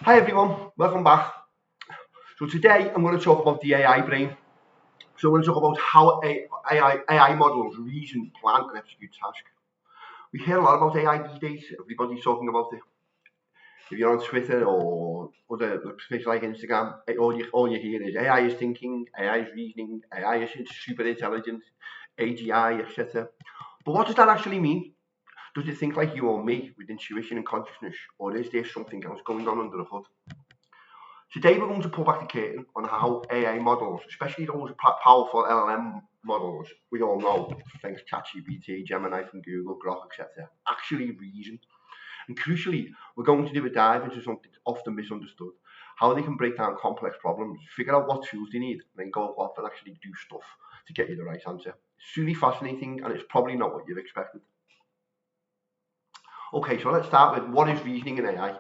Hi everyone, welcome back. So today I'm going to talk about the AI brain. So I'm going to talk about how AI models reason, plan and execute tasks. We hear a lot about AI these days, everybody's talking about it. If you're on Twitter or other places like Instagram, all you hear is AI is thinking, AI is reasoning, AI is super intelligent, AGI, etc. But what does that actually mean? Does it think like you or me with intuition and consciousness, or is there something else going on under the hood? Today we're going to pull back the curtain on how AI models, especially those powerful LLM models we all know, thanks to ChatGPT, Gemini from Google, Grok, etc., actually reason. And crucially, we're going to do a dive into something often misunderstood, how they can break down complex problems, figure out what tools they need, and then go off and actually do stuff to get you the right answer. It's really fascinating, and it's probably not what you've expected. Okay, so let's start with what is reasoning in AI.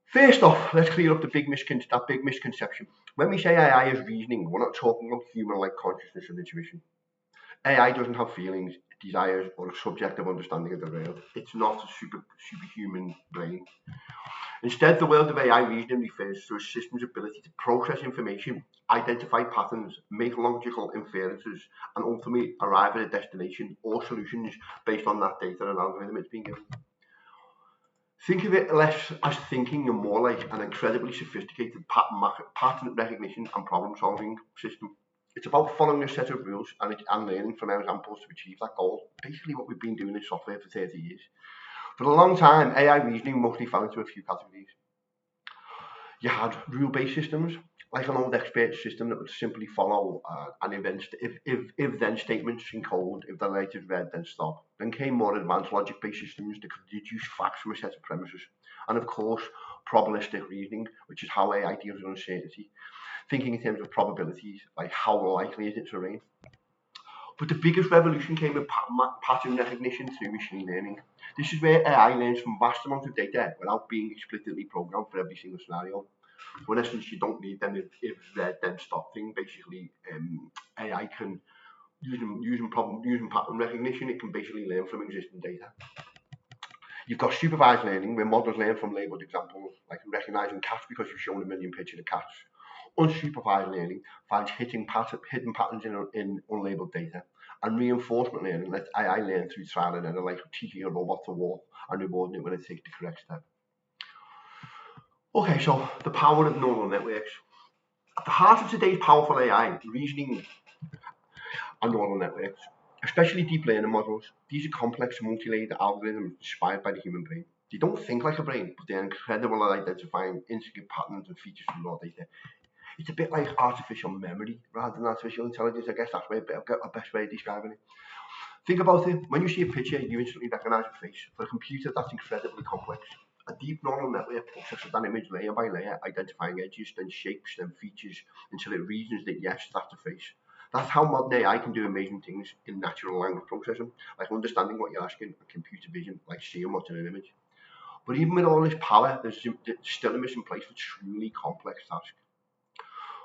First off, let's clear up that big misconception. When we say AI is reasoning, we're not talking about human-like consciousness and intuition. AI doesn't have feelings, desires, or a subjective understanding of the world. It's not a superhuman brain. Instead, the world of AI reasoning refers to a system's ability to process information, identify patterns, make logical inferences, and ultimately arrive at a destination or solutions based on that data and algorithm it's being given. Think of it less as thinking and more like an incredibly sophisticated pattern recognition and problem solving system. It's about following a set of rules and learning from examples to achieve that goal. Basically what we've been doing in software for 30 years. For a long time, AI reasoning mostly fell into a few categories. You had rule-based systems, like an old expert system that would simply follow an if-then statements in code. If the light is red, then stop. Then came more advanced logic-based systems that could deduce facts from a set of premises. And of course, probabilistic reasoning, which is how AI deals with uncertainty, thinking in terms of probabilities, like how likely is it to rain. But the biggest revolution came with pattern recognition through machine learning. This is where AI learns from vast amounts of data without being explicitly programmed for every single scenario. So in essence, you don't need them if red then stop thing. Basically, AI can using pattern recognition, it can basically learn from existing data. You've got supervised learning, where models learn from labeled examples, like recognizing cats because you've shown a million pictures of cats. Unsupervised learning finds hidden patterns in unlabeled data. And reinforcement learning lets AI learn through trial and error, like teaching a robot to walk and rewarding it when it takes the correct step. Okay, so the power of neural networks. At the heart of today's powerful AI, reasoning and neural networks, especially deep learning models. These are complex multi-layered algorithms inspired by the human brain. They don't think like a brain, but they're incredible at identifying intricate patterns and features from raw data. It's a bit like artificial memory rather than artificial intelligence. I guess that's a best way of describing it. Think about it. When you see a picture, you instantly recognize a face. For a computer, that's incredibly complex. A deep neural network processes that image layer by layer, identifying edges, then shapes, then features, until it reasons that yes, that's a face. That's how modern AI can do amazing things in natural language processing, like understanding what you're asking, and computer vision, like seeing what's in an image. But even with all this power, there's still a missing place for truly complex tasks.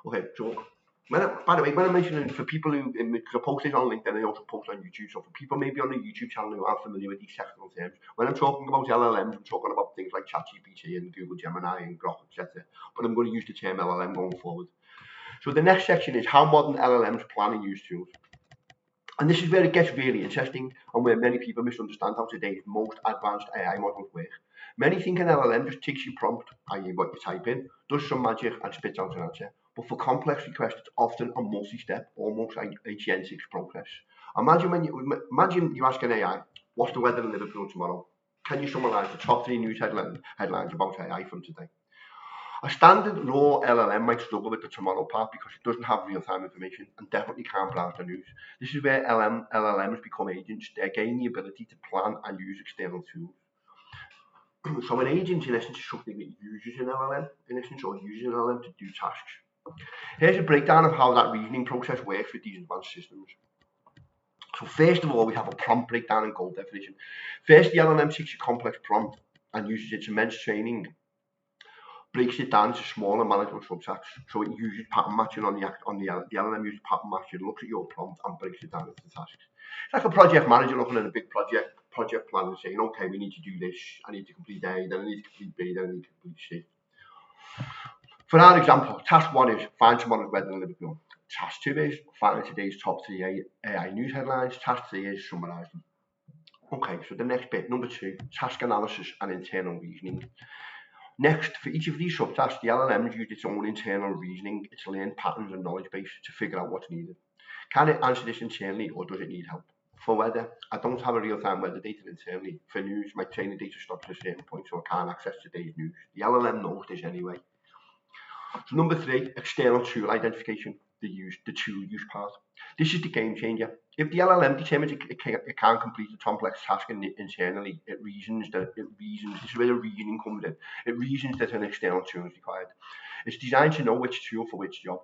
Okay, so by the way, when I'm mentioning for people who I post this on LinkedIn, I also post on YouTube. So for people maybe on the YouTube channel who aren't familiar with these technical terms, when I'm talking about LLMs, I'm talking about things like ChatGPT and Google Gemini and Grok, etc. But I'm going to use the term LLM going forward. So the next section is how modern LLMs plan and use tools. And this is where it gets really interesting and where many people misunderstand how today's most advanced AI models work. Many think an LLM just takes your prompt, i.e. what you type in, does some magic and spits out an answer. But for complex requests, it's often a multi-step, almost like a Gen 6 process. Imagine you ask an AI, what's the weather in Liverpool tomorrow? Can you summarise the top 3 news headlines about AI from today? A standard raw LLM might struggle with the tomorrow part because it doesn't have real-time information and definitely can't browse the news. This is where LLMs become agents. They gain the ability to plan and use external tools. So an agent, in essence, is something that uses an LLM, or uses an LLM to do tasks. Here's a breakdown of how that reasoning process works with these advanced systems. So first of all, we have a prompt breakdown and goal definition. First, the LLM takes a complex prompt and uses its immense training, breaks it down into smaller manageable subtasks. So it uses pattern matching the LLM uses pattern matching, looks at your prompt and breaks it down into tasks. It's like a project manager looking at a big project plan and saying, okay, we need to do this, I need to complete A, then I need to complete B, then I need to complete C. For our example, task 1 is find tomorrow's weather in Liverpool. Task 2 is find today's top 3 AI news headlines. Task 3 is summarise them. Okay, so the next bit, number 2, task analysis and internal reasoning. Next, for each of these subtasks, the LLM used its own internal reasoning, its learned patterns and knowledge base to figure out what's needed. Can it answer this internally or does it need help? For weather, I don't have a real-time weather data internally. For news, my training data stops at a certain point, so I can't access today's news. The LLM knows this anyway. So number 3, external tool identification, the tool use part. This is the game changer. If the LLM determines it can't complete a complex task internally, this is where the reasoning comes in. It reasons that an external tool is required. It's designed to know which tool for which job.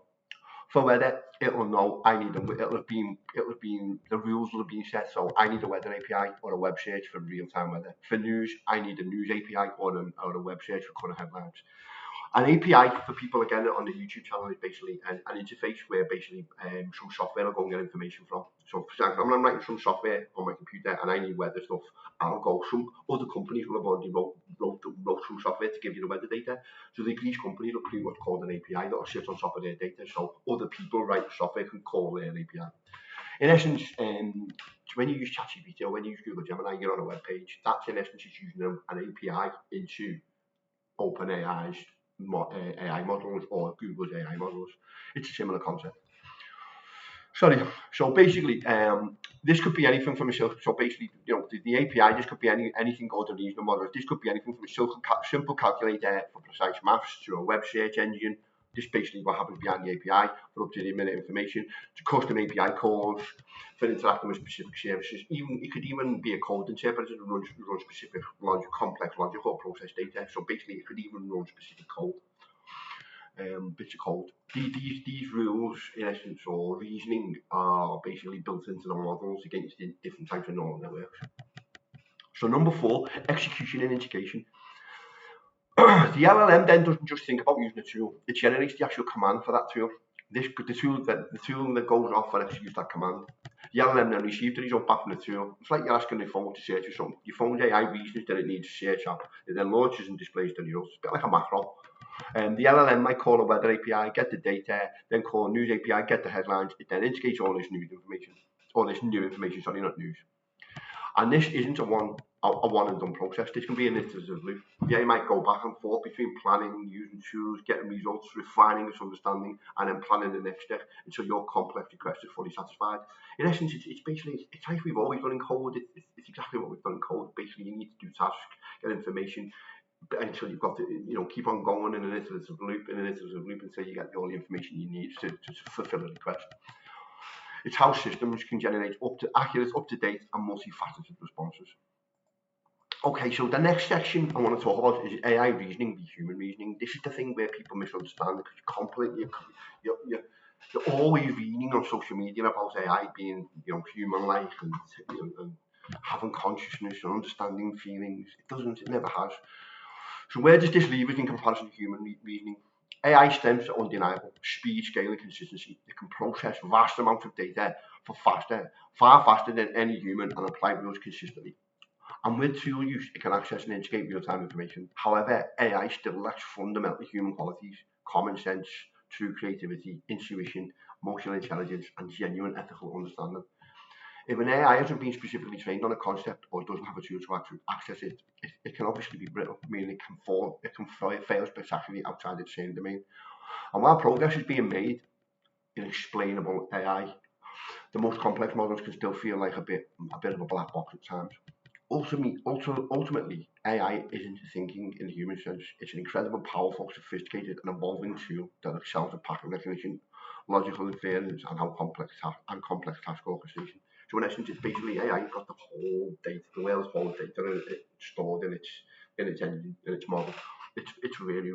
For weather, it'll know it'll have been the rules will have been set, so I need a weather API or a web search for real-time weather. For news, I need a news API or a web search for current headlines. An API, for people again on the YouTube channel, is basically an interface where basically some software will go and get information from. So for example, I'm writing some software on my computer and I need weather stuff. I'll go, some other companies will have already wrote some software to give you the weather data. So these companies will create what's called an API that will sit on top of their data, so other people write software can call their API. In essence, when you use ChatGPT or when you use Google Gemini, you're on a web page. That's in essence is using an API into OpenAI's AI models or Google's AI models. It's a similar concept. So basically, this could be anything from a so basically, the API, this could be anything called a reasoning model. This could be anything from a simple calculator for precise maths to a web search engine. This is basically what happens behind the API for up-to-the-minute information, to custom API calls for interacting with specific services. It could even be a code interpreter to run specific complex logical or process data. So basically, it could even run specific code, bits of code. These rules, in essence, or reasoning, are basically built into the models against the different types of neural networks. So number 4, execution and integration. The LLM then doesn't just think about using a tool; it generates the actual command for that tool. The tool that goes off and executes that command. The LLM then receives the result back from the tool. It's like you're asking the phone to search for something. Your phone's AI reasons that it needs to search up. It then launches and displays the results. It's a bit like a macro. The LLM might call a weather API, get the data, then call a news API, get the headlines. It then integrates all this news information, sorry, not news. And this isn't a one and done process. This can be an iterative loop. Yeah, you might go back and forth between planning, using tools, getting results, refining this understanding, and then planning the next step until your complex request is fully satisfied. In essence, it's basically like we've always done in code. It's exactly what we've done in code. Basically, you need to do tasks, get information, until you've got to keep on going in an iterative loop until you get all the information you need to fulfill a request. It's how systems can generate accurate, up-to-date and multifaceted responses. Okay, so the next section I want to talk about is AI reasoning, the human reasoning. This is the thing where people misunderstand because you're always reading on social media about AI being human-like and having consciousness and understanding feelings. It never has. So where does this leave us in comparison to human reasoning? AI strengths are undeniable: speed, scale, and consistency. It can process vast amounts of data far faster than any human, and apply rules consistently. And with tool use, it can access and integrate real-time information. However, AI still lacks fundamental human qualities: common sense, true creativity, intuition, emotional intelligence, and genuine ethical understanding. If an AI hasn't been specifically trained on a concept or doesn't have a tool to access it, it can obviously be brittle, meaning it can fail spectacularly outside its same domain. And while progress is being made in explainable AI, the most complex models can still feel like a bit of a black box at times. Ultimately, AI isn't thinking in the human sense. It's an incredibly powerful, sophisticated, and evolving tool that excels at pattern recognition, logical inference, and complex task orchestration. So in essence, it's basically AI got the whole data, the world's whole data stored in its engine, in its model. It's really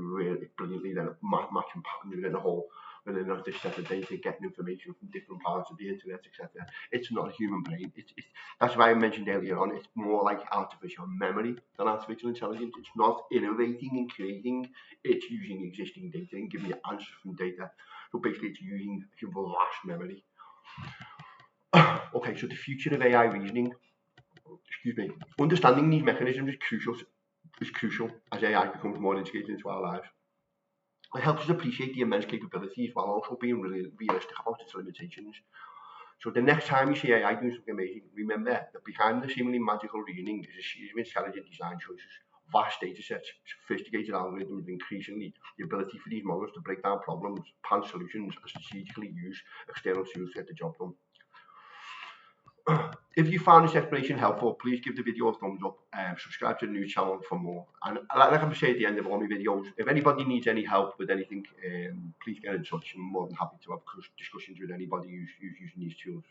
brilliantly then matching patterns within this set of data, getting information from different parts of the internet, etc. It's not a human brain. That's why I mentioned earlier on. It's more like artificial memory than artificial intelligence. It's not innovating and creating. It's using existing data and giving you answers from data. So basically, it's using vast memory. Okay, so the future of AI reasoning. Understanding these mechanisms is crucial as AI becomes more integrated into our lives. It helps us appreciate the immense capabilities while also being really realistic about its limitations. So the next time you see AI doing something amazing, remember that behind the seemingly magical reasoning is a series of intelligent design choices, vast data sets, sophisticated algorithms, and increasingly the ability for these models to break down problems, plan solutions, and strategically use external tools to get the job done. If you found this explanation helpful, please give the video a thumbs up and subscribe to the new channel for more. And like I say at the end of all my videos, if anybody needs any help with anything, please get in touch. I'm more than happy to have discussions with anybody who's using these tools.